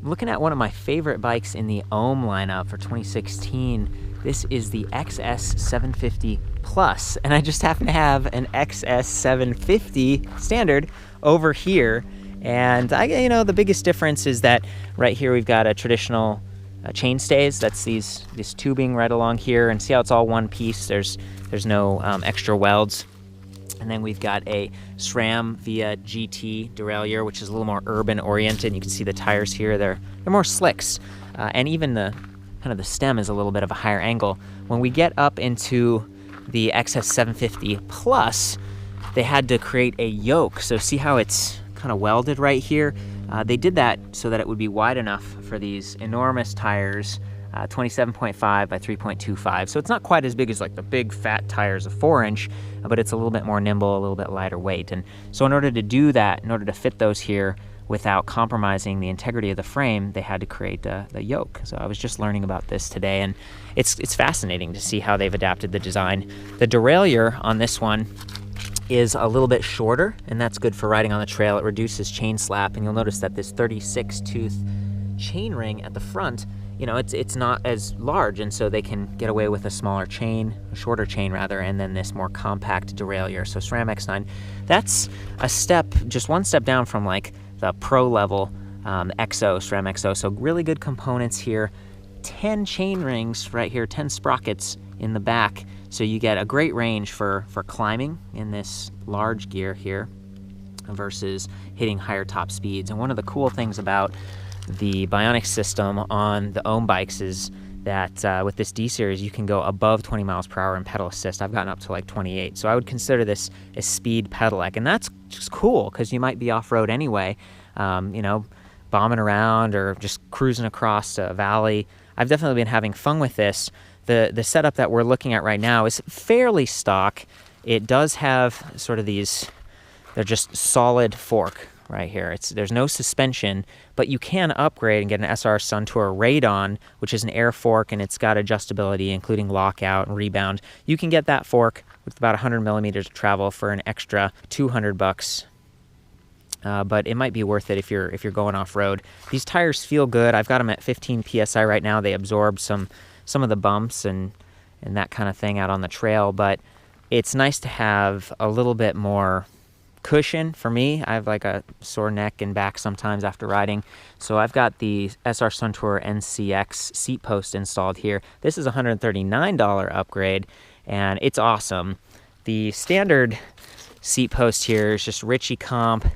looking at one of my favorite bikes in the OHM lineup for 2016. This is the XS750 Plus, and I just happen to have an XS750 standard over here. And the biggest difference is that right here we've got a traditional chain stays. That's this tubing right along here, and see how it's all one piece. There's no extra welds. And then we've got a SRAM via GT derailleur, which is a little more urban oriented. You can see the tires here; they're more slicks, and even the stem is a little bit of a higher angle. When we get up into the XS750 Plus, they had to create a yoke. So see how it's kind of welded right here? They did that so that it would be wide enough for these enormous tires, 27.5 by 3.25. So it's not quite as big as like the big fat tires of 4-inch, but it's a little bit more nimble, a little bit lighter weight. And so in order to do that, in order to fit those here without compromising the integrity of the frame, they had to create the yoke. So I was just learning about this today, and it's fascinating to see how they've adapted the design. The derailleur on this one is a little bit shorter, and that's good for riding on the trail. It reduces chain slap, and you'll notice that this 36 tooth chain ring at the front, it's not as large, and so they can get away with a smaller chain, a shorter chain rather, and then this more compact derailleur. So SRAM X9, that's just one step down from like the pro level SRAM XO. So really good components here. 10 chain rings right here, 10 sprockets in the back. So you get a great range for climbing in this large gear here versus hitting higher top speeds. And one of the cool things about the BionX system on the OHM bikes is that with this D-Series, you can go above 20 miles per hour in pedal assist. I've gotten up to like 28. So I would consider this a speed pedelec. And that's just cool because you might be off-road anyway, bombing around or just cruising across a valley. I've definitely been having fun with this. The setup that we're looking at right now is fairly stock. It does have sort of they're just solid fork right here. There's no suspension, but you can upgrade and get an SR Suntour Radon, which is an air fork, and it's got adjustability, including lockout and rebound. You can get that fork with about 100 millimeters of travel for an extra $200. But it might be worth it if you're going off-road. These tires feel good. I've got them at 15 PSI right now. They absorb some of the bumps and that kind of thing out on the trail, but it's nice to have a little bit more cushion. For me, I have like a sore neck and back sometimes after riding, so I've got the SR Suntour NCX seat post installed here. This is a $139 upgrade, and it's awesome. The standard seat post here is just Ritchie comp,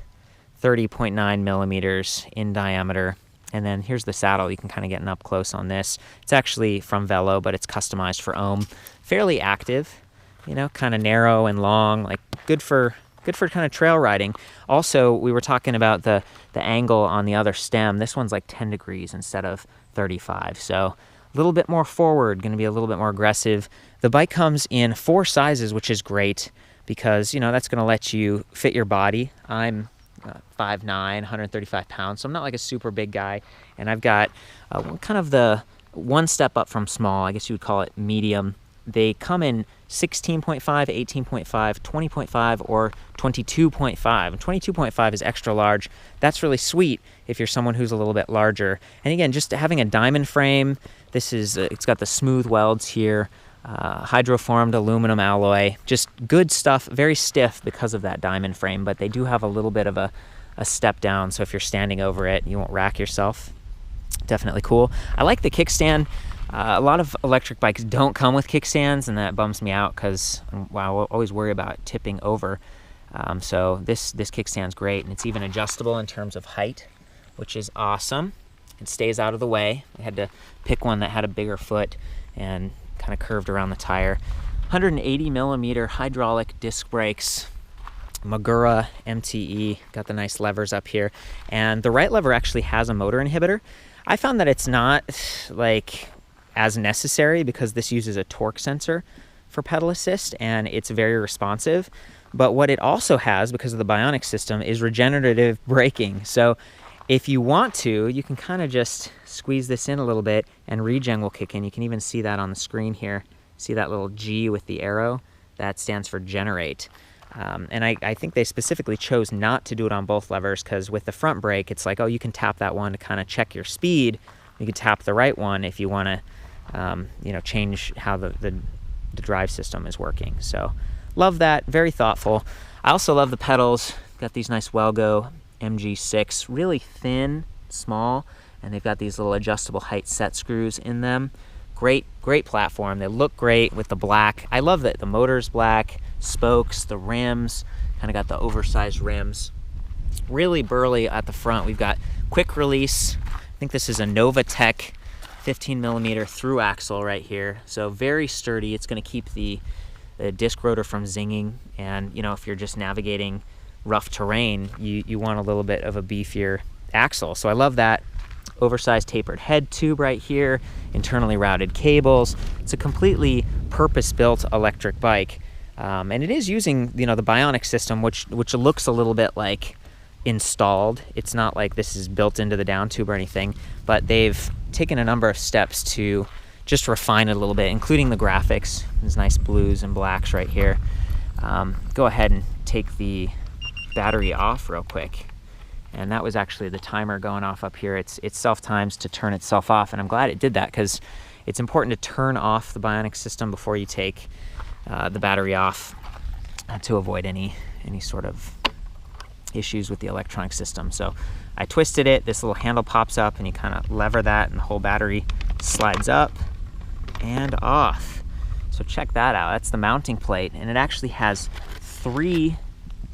30.9 millimeters in diameter. And then here's the saddle. You can kind of get an up close on this. It's actually from Velo, but it's customized for OHM. Fairly active, kind of narrow and long, like good for kind of trail riding. Also, we were talking about the angle on the other stem. This one's like 10 degrees instead of 35. So a little bit more forward, going to be a little bit more aggressive. The bike comes in 4 sizes, which is great because, that's going to let you fit your body. I'm 5'9", 135 pounds, so I'm not like a super big guy, and I've got kind of the one step up from small. I guess you would call it medium. They come in 16.5, 18.5, 20.5, or 22.5. And 22.5 is extra large. That's really sweet if you're someone who's a little bit larger. And again, just having a diamond frame, it's got the smooth welds here, hydroformed aluminum alloy, just good stuff, very stiff because of that diamond frame, but they do have a little bit of a step down, so if you're standing over it, you won't rack yourself. Definitely cool. I like the kickstand. A lot of electric bikes don't come with kickstands, and that bums me out because I always worry about tipping over. So this kickstand's great, and it's even adjustable in terms of height, which is awesome. It stays out of the way. I had to pick one that had a bigger foot and kind of curved around the tire. 180 millimeter hydraulic disc brakes, Magura MTE, got the nice levers up here, and the right lever actually has a motor inhibitor. I found that it's not like as necessary because this uses a torque sensor for pedal assist, and it's very responsive. But what it also has, because of the BionX system, is regenerative braking. So if you want to, you can kind of just squeeze this in a little bit and regen will kick in. You can even see that on the screen here. See that little G with the arrow? That stands for generate. And I think they specifically chose not to do it on both levers because with the front brake, it's like, oh, you can tap that one to kind of check your speed. You can tap the right one if you want to, change how the drive system is working. So love that. Very thoughtful. I also love the pedals. Got these nice Welgo MG6, really thin, small, and they've got these little adjustable height set screws in them. Great platform. They look great with the black. I love that the motor's black, spokes, the rims, kind of got the oversized rims. Really burly at the front. We've got quick release. I think this is a Novatech 15 millimeter through axle right here. So very sturdy. It's going to keep the disc rotor from zinging. And if you're just navigating rough terrain, you want a little bit of a beefier axle. So I love that. Oversized tapered head tube right here, internally routed cables. It's a completely purpose-built electric bike. And it is using, the BionX system, which looks a little bit like installed. It's not like this is built into the down tube or anything, but they've taken a number of steps to just refine it a little bit, including the graphics. These nice blues and blacks right here. Go ahead and take the battery off real quick. And that was actually the timer going off up here. It self-times to turn itself off, and I'm glad it did that because it's important to turn off the BionX system before you take the battery off to avoid any sort of issues with the electronic system. So I twisted it, this little handle pops up, and you kind of lever that, and the whole battery slides up and off. So check that out. That's the mounting plate, and it actually has 3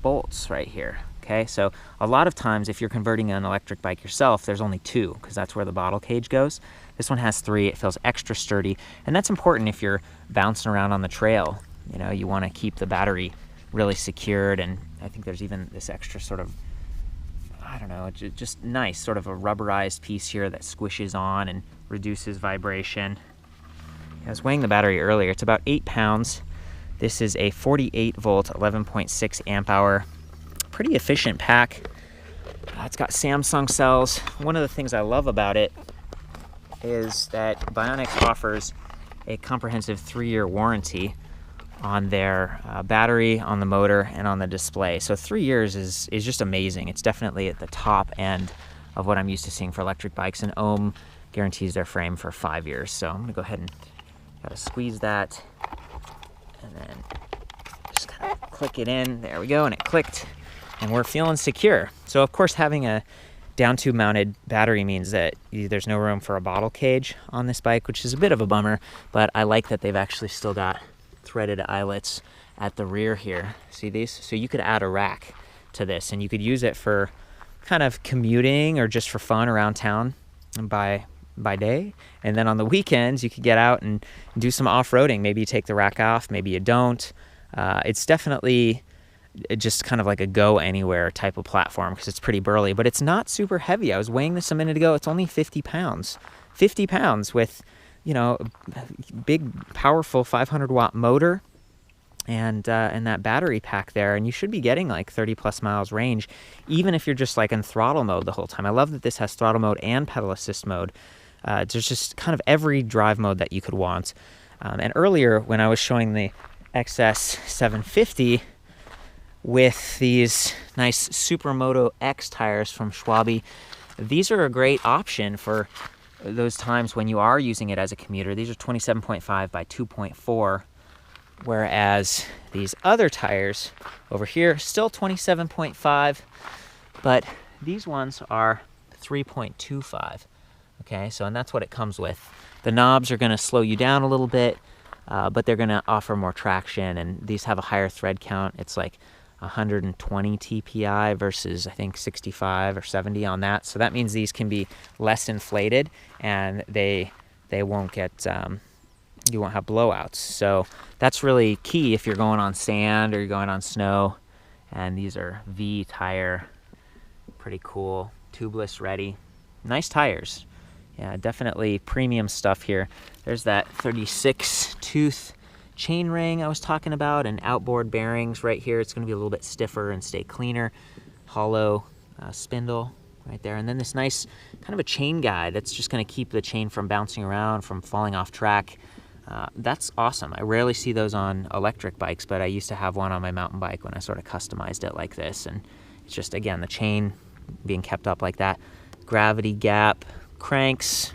bolts right here. Okay, so a lot of times if you're converting an electric bike yourself, there's only 2 because that's where the bottle cage goes. This one has 3. It feels extra sturdy, and that's important if you're bouncing around on the trail. You want to keep the battery really secured, and I think there's even this extra sort of, I don't know, just nice sort of a rubberized piece here that squishes on and reduces vibration. I was weighing the battery earlier. It's about 8 pounds. This is a 48 volt, 11.6 amp hour. Pretty efficient pack. It's got Samsung cells. One of the things I love about it is that BionX offers a comprehensive 3-year warranty on their battery, on the motor, and on the display. So 3 years is just amazing. It's definitely at the top end of what I'm used to seeing for electric bikes, and OHM guarantees their frame for 5 years. So I'm gonna go ahead and squeeze that, and then just kind of click it in. There we go, and it clicked. And we're feeling secure. So of course, having a down tube mounted battery means that there's no room for a bottle cage on this bike, which is a bit of a bummer, but I like that they've actually still got threaded eyelets at the rear here. See these? So you could add a rack to this, and you could use it for kind of commuting or just for fun around town by day. And then on the weekends, you could get out and do some off-roading. Maybe you take the rack off, maybe you don't. It's definitely just kind of like a go anywhere type of platform because it's pretty burly, but it's not super heavy. I was weighing this a minute ago. It's only 50 pounds. 50 pounds with, big, powerful 500 watt motor and that battery pack there. And you should be getting like 30 plus miles range, even if you're just like in throttle mode the whole time. I love that this has throttle mode and pedal assist mode. There's just kind of every drive mode that you could want. And earlier when I was showing the XS750, with these nice Super Moto X tires from Schwalbe. These are a great option for those times when you are using it as a commuter. These are 27.5 by 2.4, whereas these other tires over here, still 27.5, but these ones are 3.25. Okay, so and that's what it comes with. The knobs are going to slow you down a little bit, but they're going to offer more traction, and these have a higher thread count. It's like 120 TPI versus I think 65 or 70 on that. So that means these can be less inflated, and they won't get you won't have blowouts. So that's really key if you're going on sand or you're going on snow. And these are V tire, pretty cool, tubeless ready, nice tires. Yeah, definitely premium stuff here. There's that 36 tooth chain ring I was talking about, and outboard bearings right here. It's going to be a little bit stiffer and stay cleaner. Hollow spindle right there, and then this nice kind of a chain guide that's just going to keep the chain from bouncing around, from falling off track. That's awesome. I rarely see those on electric bikes, but I used to have one on my mountain bike when I sort of customized it like this. And it's just, again, the chain being kept up like that. Gravity gap cranks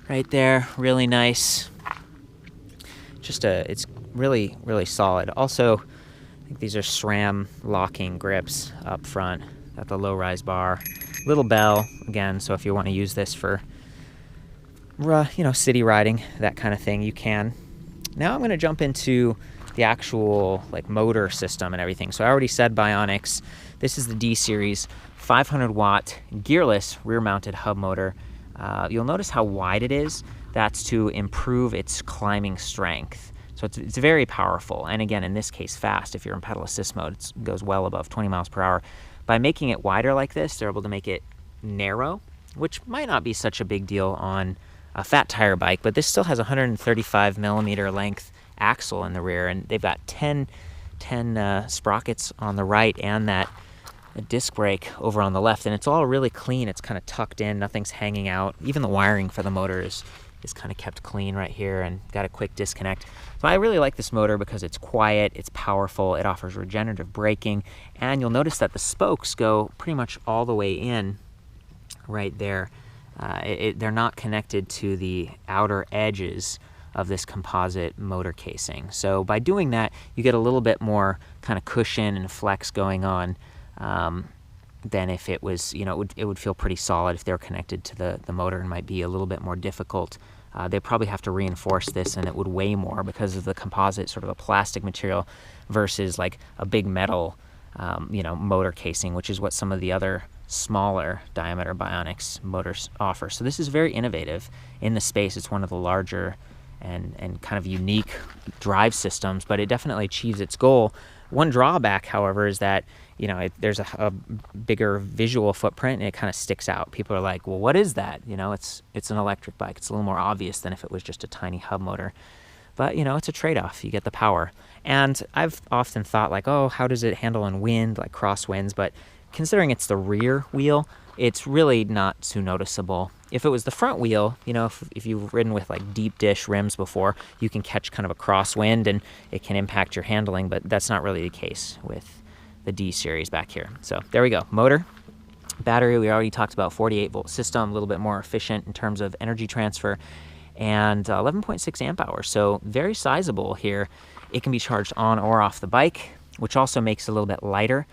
right there, really nice. It's really, really solid. Also, I think these are SRAM locking grips up front. Got the low-rise bar, little bell, again, so if you want to use this for, city riding, that kind of thing, you can. Now I'm going to jump into the actual motor system and everything. So I already said BionX. This is the D-Series 500-watt gearless rear-mounted hub motor. You'll notice how wide it is. That's to improve its climbing strength. So it's very powerful, and again, in this case, fast. If you're in pedal assist mode, it goes well above 20 miles per hour. By making it wider like this, they're able to make it narrow, which might not be such a big deal on a fat tire bike, but this still has a 135 millimeter length axle in the rear, and they've got 10 sprockets on the right and that disc brake over on the left, and it's all really clean. It's kind of tucked in, nothing's hanging out. Even the wiring for the motor is kind of kept clean right here, and got a quick disconnect. So I really like this motor because it's quiet, it's powerful, it offers regenerative braking, and you'll notice that the spokes go pretty much all the way in right there. They're not connected to the outer edges of this composite motor casing. So by doing that, you get a little bit more kind of cushion and flex going on than if it was, it would feel pretty solid if they're connected to the motor, and might be a little bit more difficult. They probably have to reinforce this, and it would weigh more because of the composite, sort of a plastic material, versus like a big metal, motor casing, which is what some of the other smaller diameter BionX motors offer. So this is very innovative in the space. It's one of the larger and kind of unique drive systems, but it definitely achieves its goal. One drawback, however, is that there's a bigger visual footprint, and it kind of sticks out. People are like, well, what is that? It's an electric bike. It's a little more obvious than if it was just a tiny hub motor. But, it's a trade-off. You get the power. And I've often thought oh, how does it handle in wind, like crosswinds? But considering it's the rear wheel, it's really not too noticeable. If it was the front wheel, if you've ridden with deep dish rims before, you can catch kind of a crosswind and it can impact your handling, but that's not really the case with the D-Series back here. So there we go. Motor. Battery, we already talked about, 48-volt system, a little bit more efficient in terms of energy transfer, and 11.6 amp hours. So very sizable here. It can be charged on or off the bike, which also makes it a little bit lighter.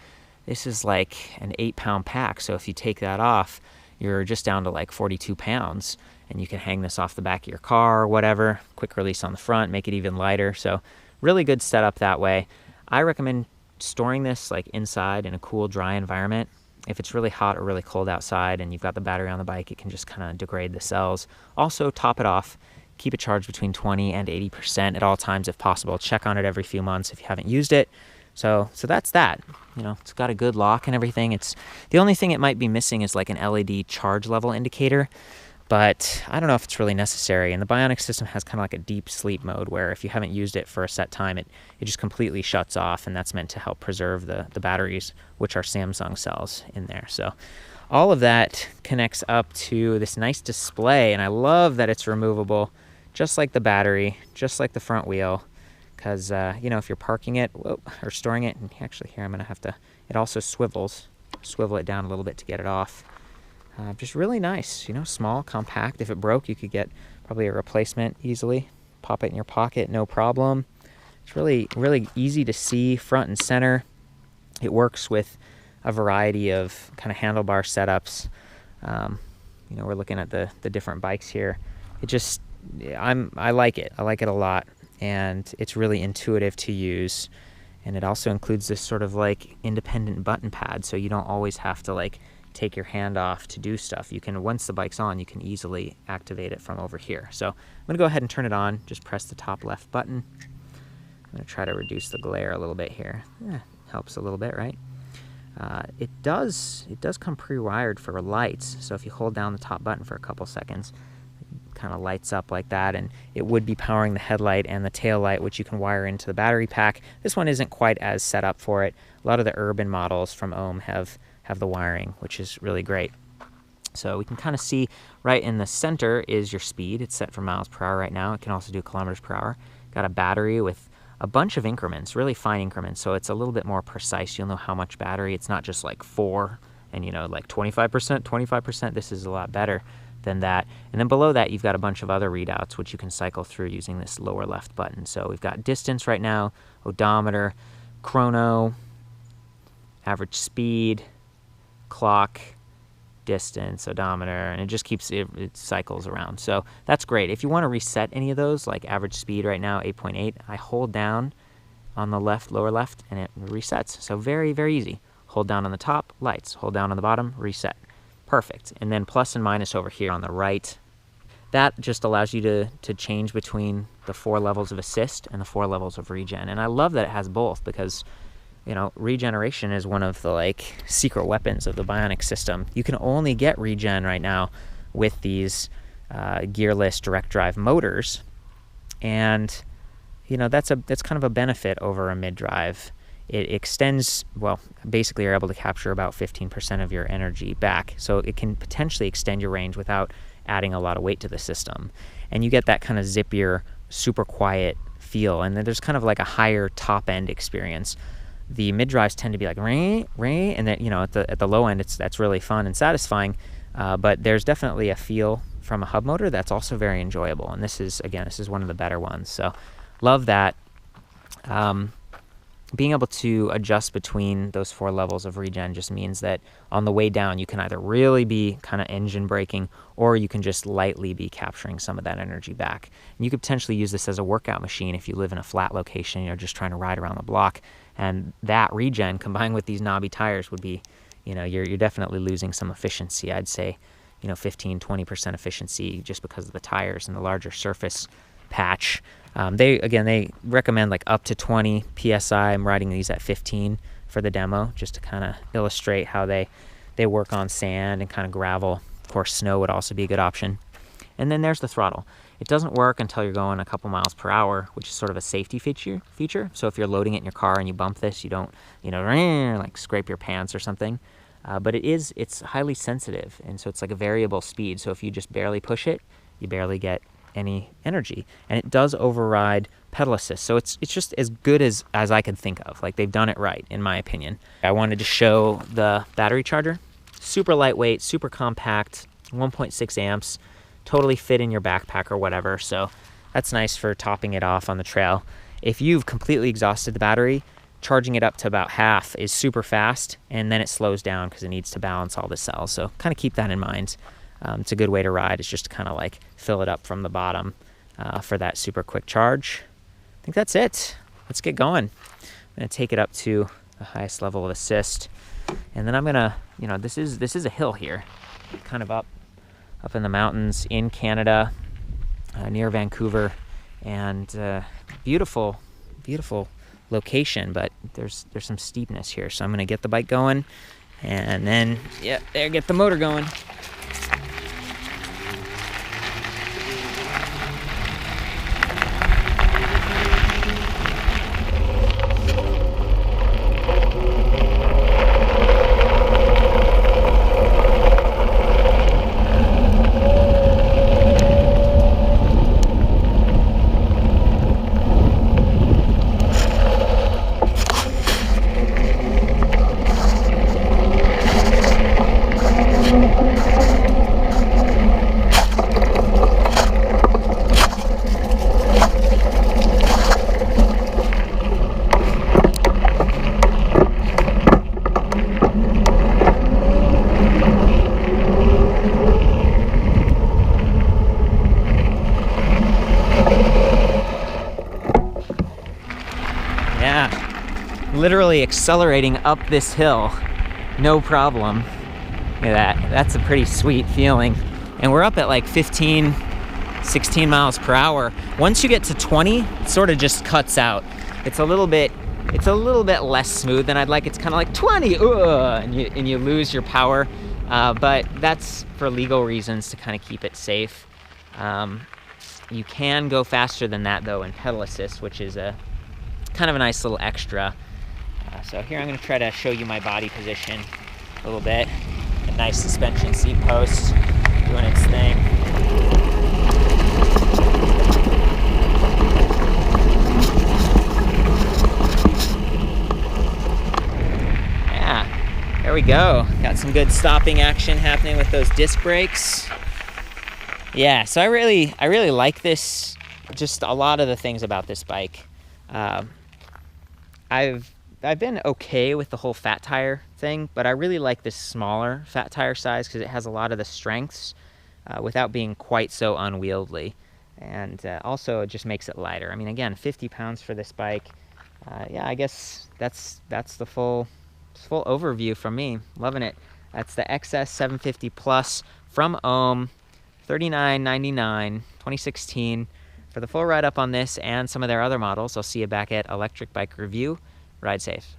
This is like an 8-pound pack, so if you take that off, you're just down to 42 pounds, and you can hang this off the back of your car or whatever. Quick release on the front, make it even lighter. So really good setup that way. I recommend storing this inside in a cool, dry environment. If it's really hot or really cold outside and you've got the battery on the bike, it can just kind of degrade the cells. Also, top it off. Keep it charged between 20 and 80% at all times if possible. Check on it every few months if you haven't used it. So that's that. It's got a good lock and everything. It's the only thing it might be missing is an LED charge level indicator, but I don't know if it's really necessary. And the BionX system has kind of a deep sleep mode where if you haven't used it for a set time, it just completely shuts off, and that's meant to help preserve the batteries, which are Samsung cells in there. So all of that connects up to this nice display, and I love that it's removable, just like the battery, just like the front wheel. Because, if you're parking it or storing it, and actually here I'm going to have to, it also swivels, swivel it down a little bit to get it off. Just really nice, small, compact. If it broke, you could get probably a replacement easily. Pop it in your pocket, no problem. It's really, really easy to see front and center. It works with a variety of kind of handlebar setups. We're looking at the different bikes here. I like it. I like it a lot. And it's really intuitive to use, and it also includes this sort of independent button pad, so you don't always have to take your hand off to do stuff. You can, once the bike's on, you can easily activate it from over here. So I'm gonna go ahead and turn it on. Just press the top left button. I'm gonna try to reduce the glare a little bit here. Helps a little bit, right? It does come pre-wired for lights, so if you hold down the top button for a couple seconds, kind of lights up like that, and it would be powering the headlight and the tail light, which you can wire into the battery pack. This one isn't quite as set up for it. A lot of the urban models from OHM have the wiring, which is really great. So we can kind of see right in the center is your speed. It's set for miles per hour right now. It can also do kilometers per hour. Got a battery with a bunch of increments, really fine increments, so it's a little bit more precise. You'll know how much battery. It's not just like 4 and, you know, like 25%, 25%. This is a lot better than that. And then below that, you've got a bunch of other readouts, which you can cycle through using this lower left button. So we've got distance right now, odometer, chrono, average speed, clock, distance, odometer, and it just keeps, it cycles around. So that's great. If you want to reset any of those, like average speed right now, 8.8, I hold down on the left, lower left, and it resets. So very, very easy. Hold down on the top, lights. Hold down on the bottom, reset. Perfect. And then plus and minus over here on the right. That just allows you to change between the 4 levels of assist and the 4 levels of regen. And I love that it has both because, you know, regeneration is one of the like secret weapons of the BionX system. You can only get regen right now with these gearless direct drive motors, and you know that's kind of a benefit over a mid-drive. It extends, well, basically you're able to capture about 15% of your energy back, so it can potentially extend your range without adding a lot of weight to the system, and you get that kind of zippier, super quiet feel, and then there's kind of like a higher top end experience. The mid drives tend to be like ring, and then, you know, at the low end, that's really fun and satisfying. But there's definitely a feel from a hub motor that's also very enjoyable. And this is one of the better ones. So love that. Being able to adjust between those 4 levels of regen just means that on the way down, you can either really be kind of engine braking, or you can just lightly be capturing some of that energy back. And you could potentially use this as a workout machine if you live in a flat location, you're just trying to ride around the block. And that regen combined with these knobby tires would be, you know, you're definitely losing some efficiency. I'd say, you know, 15-20% efficiency just because of the tires and the larger surface patch. They recommend like up to 20 psi. I'm riding these at 15 for the demo, just to kind of illustrate how they work on sand and kind of gravel. Of course, snow would also be a good option. And then there's the throttle. It doesn't work until you're going a couple miles per hour, which is sort of a safety feature. So if you're loading it in your car and you bump this, you don't, you know, like scrape your pants or something. But it's highly sensitive, and so it's like a variable speed. So if you just barely push it, you barely get any energy, and it does override pedal assist. So it's just as good as I could think of. Like, they've done it right, in my opinion. I wanted to show the battery charger. Super lightweight, super compact, 1.6 amps, totally fit in your backpack or whatever. So that's nice for topping it off on the trail. If you've completely exhausted the battery, charging it up to about half is super fast, and then it slows down because it needs to balance all the cells. So kind of keep that in mind. It's a good way to ride. It's just to kind of like fill it up from the bottom for that super quick charge. I think that's it. Let's get going. I'm going to take it up to the highest level of assist, and then I'm going to, you know, this is a hill here, kind of up in the mountains in Canada, near Vancouver, and beautiful location, but there's some steepness here. So I'm going to get the bike going, and then get the motor going. Literally accelerating up this hill, no problem. Look at that. That's a pretty sweet feeling. And we're up at like 15, 16 miles per hour. Once you get to 20, it sort of just cuts out. It's a little bit less smooth than I'd like. It's kind of like 20, and you lose your power. But that's for legal reasons, to kind of keep it safe. You can go faster than that though in pedal assist, which is a kind of a nice little extra. So here I'm going to try to show you my body position a little bit. Nice suspension seat post doing its thing. Yeah, there we go. Got some good stopping action happening with those disc brakes. Yeah, so I really like this. Just a lot of the things about this bike. I've been okay with the whole fat tire thing, but I really like this smaller fat tire size because it has a lot of the strengths without being quite so unwieldy. And also it just makes it lighter. I mean, again, 50 pounds for this bike. Yeah, I guess that's the full overview from me. Loving it. That's the XS750 Plus from OHM, $39.99, 2016. For the full write-up on this and some of their other models, I'll see you back at Electric Bike Review. Ride safe.